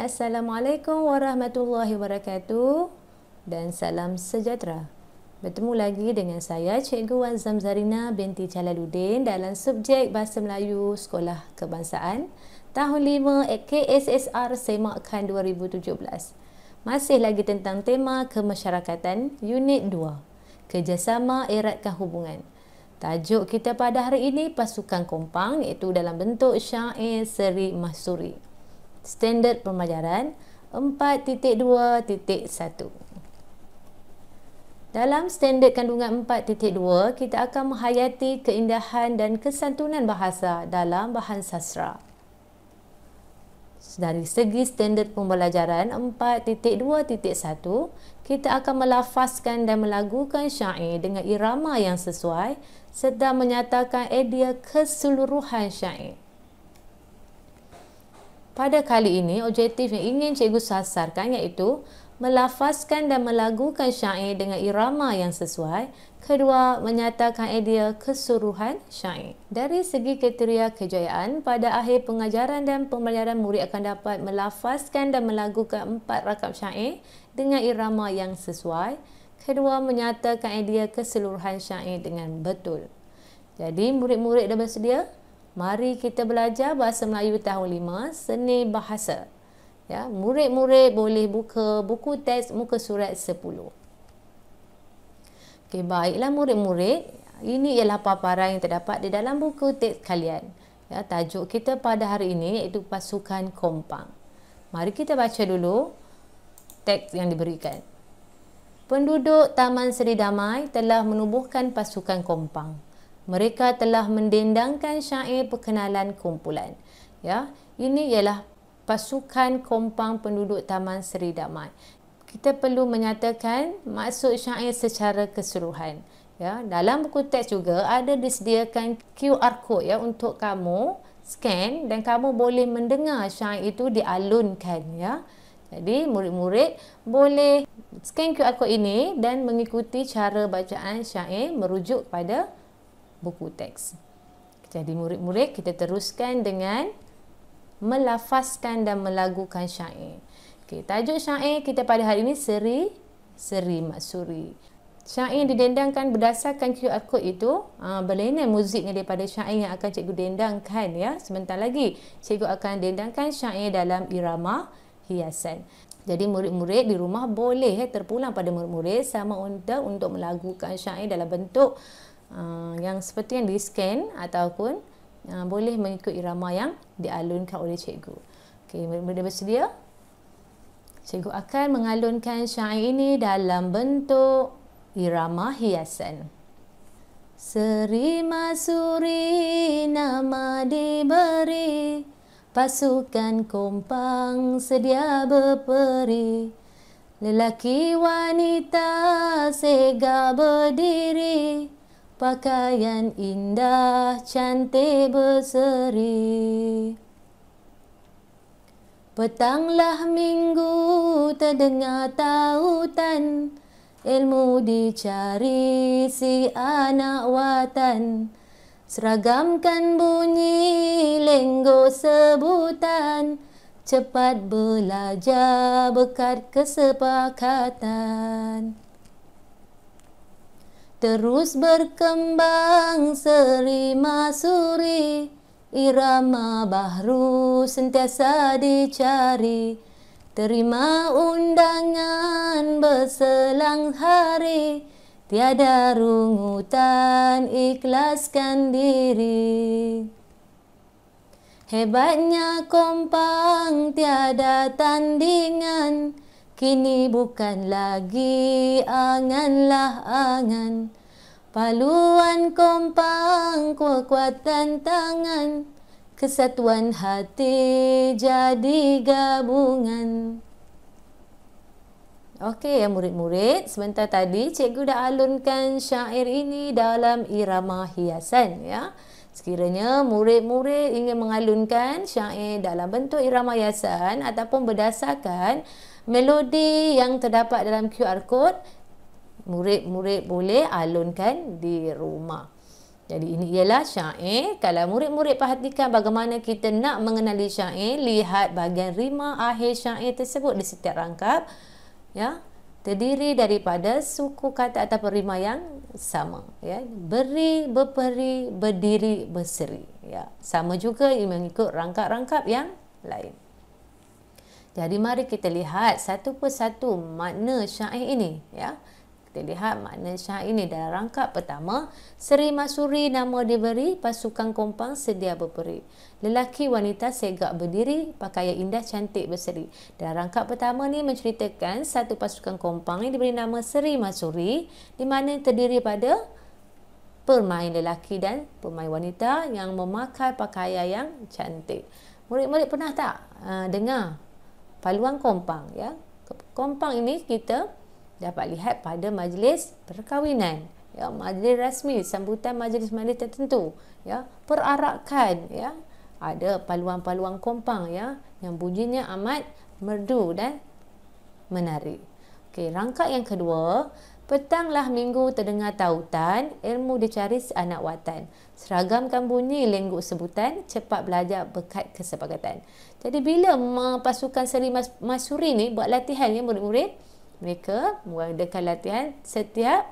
Assalamualaikum warahmatullahi wabarakatuh dan salam sejahtera. Bertemu lagi dengan saya Cikgu Wan Zamzarina binti Jalaluddin dalam subjek Bahasa Melayu Sekolah Kebangsaan tahun 5 KSSR Semakan 2017. Masih lagi tentang tema kemasyarakatan Unit 2, Kerjasama Eratkan Hubungan. Tajuk kita pada hari ini pasukan kompang, iaitu dalam bentuk syair seri mahsuri. Standard pembelajaran 4.2.1. Dalam standard kandungan 4.2, kita akan menghayati keindahan dan kesantunan bahasa dalam bahan sastra. Dari segi standard pembelajaran 4.2.1, kita akan melafazkan dan melagukan syair dengan irama yang sesuai serta menyatakan idea keseluruhan syair. Pada kali ini, objektif yang ingin cikgu sasarkan iaitu melafazkan dan melagukan syair dengan irama yang sesuai. Kedua, menyatakan idea keseluruhan syair. Dari segi kriteria kejayaan, pada akhir pengajaran dan pembelajaran murid akan dapat melafazkan dan melagukan 4 rakam syair dengan irama yang sesuai. Kedua, menyatakan idea keseluruhan syair dengan betul. Jadi, murid-murid dah bersedia? Mari kita belajar Bahasa Melayu tahun 5, Seni Bahasa. Ya, murid-murid boleh buka buku teks muka surat 10. Okey, baiklah murid-murid, ini ialah paparan yang terdapat di dalam buku teks kalian. Ya, tajuk kita pada hari ini iaitu pasukan kompang. Mari kita baca dulu teks yang diberikan. Penduduk Taman Seri Damai telah menubuhkan pasukan kompang. Mereka telah mendendangkan syair perkenalan kumpulan. Ya, ini ialah pasukan kompang penduduk Taman Seri Damai. Kita perlu menyatakan maksud syair secara keseluruhan. Ya, dalam buku teks juga ada disediakan QR code ya untuk kamu scan dan kamu boleh mendengar syair itu dialunkan ya. Jadi murid-murid boleh scan QR code ini dan mengikuti cara bacaan syair merujuk pada buku teks. Jadi murid-murid kita teruskan dengan melafazkan dan melagukan syair. Okey, tajuk syair kita pada hari ini seri maksuri. Syair didendangkan berdasarkan QR code itu berlainan muziknya daripada syair yang akan cikgu dendangkan ya. Sebentar lagi cikgu akan dendangkan syair dalam irama hiasan. Jadi murid-murid di rumah boleh terpulang pada murid-murid sama untuk melagukan syair dalam bentuk yang seperti yang di-scan ataupun boleh mengikut irama yang dialunkan oleh cikgu. Okey, murid-murid bersedia? Cikgu akan mengalunkan syair ini dalam bentuk irama hiasan. Seri Masuri nama diberi, pasukan kompang sedia berperi. Lelaki wanita sega berdiri, pakaian indah cantik berseri. Petanglah minggu terdengar tautan, ilmu dicari si anak watan. Seragamkan bunyi lenggo sebutan, cepat belajar berkat kesepakatan. Terus berkembang seri masuri, irama baru sentiasa dicari. Terima undangan berselang hari, tiada rungutan ikhlaskan diri. Hebatnya kompang tiada tandingan, kini bukan lagi anganlah angan. Paluan kompang kekuatan tangan, kesatuan hati jadi gabungan. Okey ya murid-murid, sebentar tadi cikgu dah alunkan syair ini dalam irama hiasan ya. Sekiranya murid-murid ingin mengalunkan syair dalam bentuk irama hiasan ataupun berdasarkan melodi yang terdapat dalam QR code, murid-murid boleh alunkan di rumah. Jadi ini ialah syair. Kalau murid-murid perhatikan bagaimana kita nak mengenali syair, lihat bahagian rima akhir syair tersebut di setiap rangkap, ya, terdiri daripada suku kata atau rima yang sama, ya. Beri, berperi, berdiri, berseri, ya. Sama juga mengikut rangkap-rangkap yang lain. Jadi mari kita lihat satu persatu makna syair ini, ya. Kita lihat makna syair ini dalam rangkap pertama. Seri Masuri nama diberi, pasukan kompang sedia berperi. Lelaki wanita segak berdiri, pakaian indah cantik berseri. Dalam rangkap pertama ni menceritakan satu pasukan kompang yang diberi nama Seri Masuri, di mana terdiri pada pemain lelaki dan pemain wanita yang memakai pakaian yang cantik. Murid-murid pernah tak dengar paluan kompang, ya? Kompang ini kita dapat lihat pada majlis perkahwinan, ya, majlis rasmi, sambutan majlis-majlis tertentu, ya, perarakan, ya, ada paluan-paluan kompang, ya, yang bunyinya amat merdu dan menarik. Okey, rangkap yang kedua, petanglah minggu terdengar tautan, ilmu dicari seanak watan. Seragamkan bunyi lengguk sebutan, cepat belajar berkat kesepakatan. Jadi bila pasukan Seri Masuri ni buat latihan, ya murid-murid, mereka mengadakan latihan setiap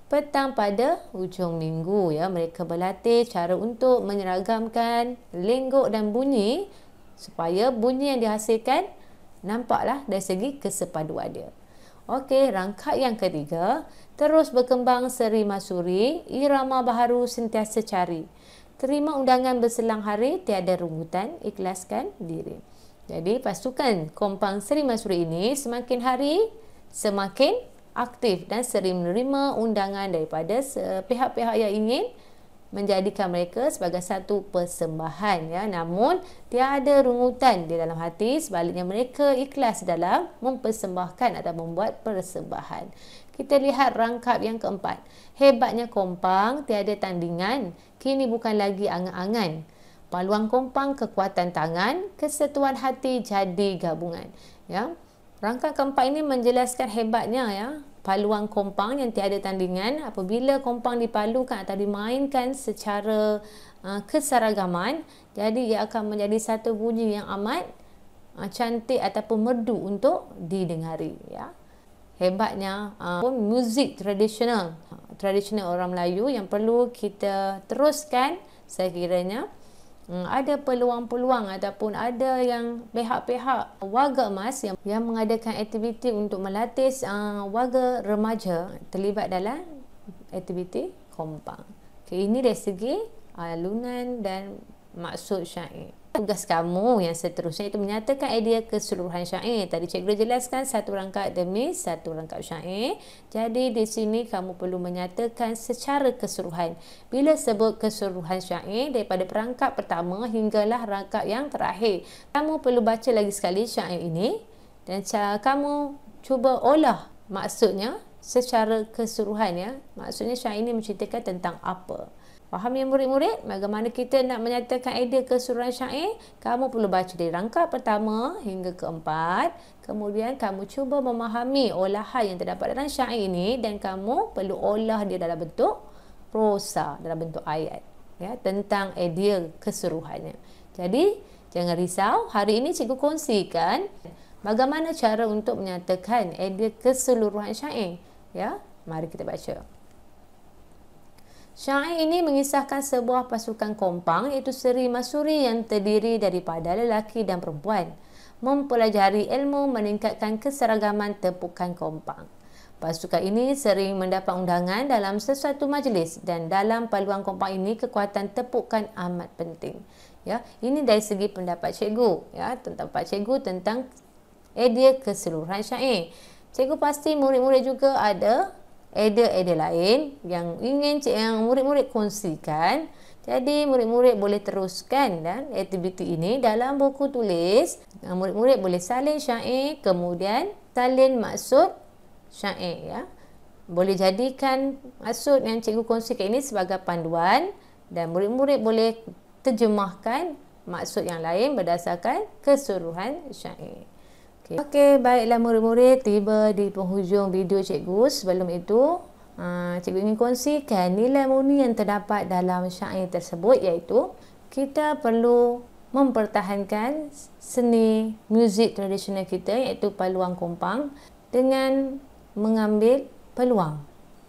petang pada hujung minggu, ya. Mereka berlatih cara untuk menyeragamkan lengguk dan bunyi supaya bunyi yang dihasilkan nampaklah dari segi kesepaduan dia. Okey, rangkap yang ketiga, terus berkembang Seri Masuri, irama baharu sentiasa cari. Terima undangan berselang hari, tiada rungutan, ikhlaskan diri. Jadi pasukan kompang Seri Masuri ini semakin hari semakin aktif dan sering menerima undangan daripada pihak-pihak yang ingin menjadikan mereka sebagai satu persembahan, ya. Namun tiada rungutan di dalam hati, sebaliknya mereka ikhlas dalam mempersembahkan atau membuat persembahan. Kita lihat rangkap yang keempat. Hebatnya kompang, tiada tandingan, kini bukan lagi angan-angan. Paluan kompang, kekuatan tangan, kesatuan hati jadi gabungan, ya. Rangkap keempat ini menjelaskan hebatnya, ya, paluan kompang yang tiada tandingan. Apabila kompang dipalukan atau dimainkan secara keseragaman, jadi ia akan menjadi satu bunyi yang amat cantik ataupun merdu untuk didengari, ya. Hebatnya muzik tradisional orang Melayu yang perlu kita teruskan sekiranya ada peluang-peluang ataupun ada yang pihak-pihak warga emas yang mengadakan aktiviti untuk melatih warga remaja terlibat dalam aktiviti kompang. Okay, ini dari segi alunan dan maksud syair. Tugas kamu yang seterusnya itu menyatakan idea keseluruhan syair. Tadi cikgu jelaskan satu rangkap demi satu rangkap syair. Jadi di sini kamu perlu menyatakan secara keseluruhan. Bila sebut keseluruhan syair daripada perangkap pertama hinggalah rangkap yang terakhir, kamu perlu baca lagi sekali syair ini dan kamu cuba olah maksudnya secara keseluruhan, ya. Maksudnya syair ini menceritakan tentang apa. Faham ya murid-murid? Bagaimana kita nak menyatakan idea keseluruhan syair? Kamu perlu baca dari rangkap pertama hingga keempat. Kemudian kamu cuba memahami olahan yang terdapat dalam syair ini dan kamu perlu olah dia dalam bentuk prosa, dalam bentuk ayat, ya, tentang idea keseluruhannya. Jadi jangan risau, hari ini cikgu kongsikan bagaimana cara untuk menyatakan idea keseluruhan syair, ya. Mari kita baca. Syair ini mengisahkan sebuah pasukan kompang iaitu Seri Masuri yang terdiri daripada lelaki dan perempuan mempelajari ilmu meningkatkan keseragaman tepukan kompang. Pasukan ini sering mendapat undangan dalam sesuatu majlis dan dalam paluan kompang ini kekuatan tepukan amat penting, ya. Ini dari segi pendapat cikgu, ya, pendapat cikgu tentang idea keseluruhan syair. Cikgu pasti murid-murid juga ada idea-idea lain yang ingin yang murid-murid kongsikan. Jadi murid-murid boleh teruskan dan aktiviti ini dalam buku tulis. Murid-murid boleh salin syair, kemudian salin maksud syair, ya. Boleh jadikan maksud yang cikgu kongsikan ini sebagai panduan dan murid-murid boleh terjemahkan maksud yang lain berdasarkan keseluruhan syair. Okey, baiklah murid-murid, tiba di penghujung video cikgu. Sebelum itu, Cikgu ingin kongsikan nilai murni yang terdapat dalam syair tersebut, iaitu kita perlu mempertahankan seni muzik tradisional kita, iaitu paluang kompang, dengan mengambil peluang.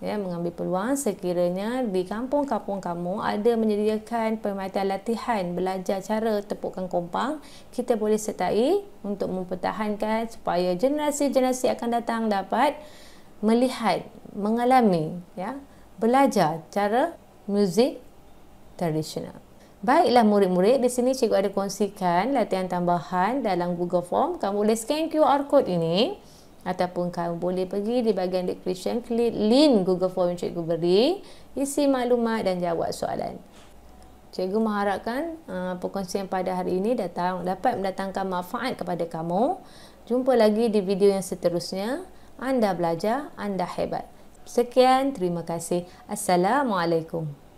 Mengambil peluang sekiranya di kampung-kampung kamu ada menyediakan perkhidmatan latihan belajar cara tepukkan kompang, kita boleh sertai untuk mempertahankan supaya generasi-generasi akan datang dapat melihat, mengalami, belajar cara muzik tradisional. Baiklah murid-murid, di sini cikgu ada kongsikan latihan tambahan dalam Google Form. Kamu boleh scan QR code ini, ataupun kamu boleh pergi di bahagian description, klik link Google Form yang cikgu beri, isi maklumat dan jawab soalan. Cikgu mengharapkan perkongsian pada hari ini dapat mendatangkan manfaat kepada kamu. Jumpa lagi di video yang seterusnya. Anda belajar, anda hebat. Sekian, terima kasih. Assalamualaikum.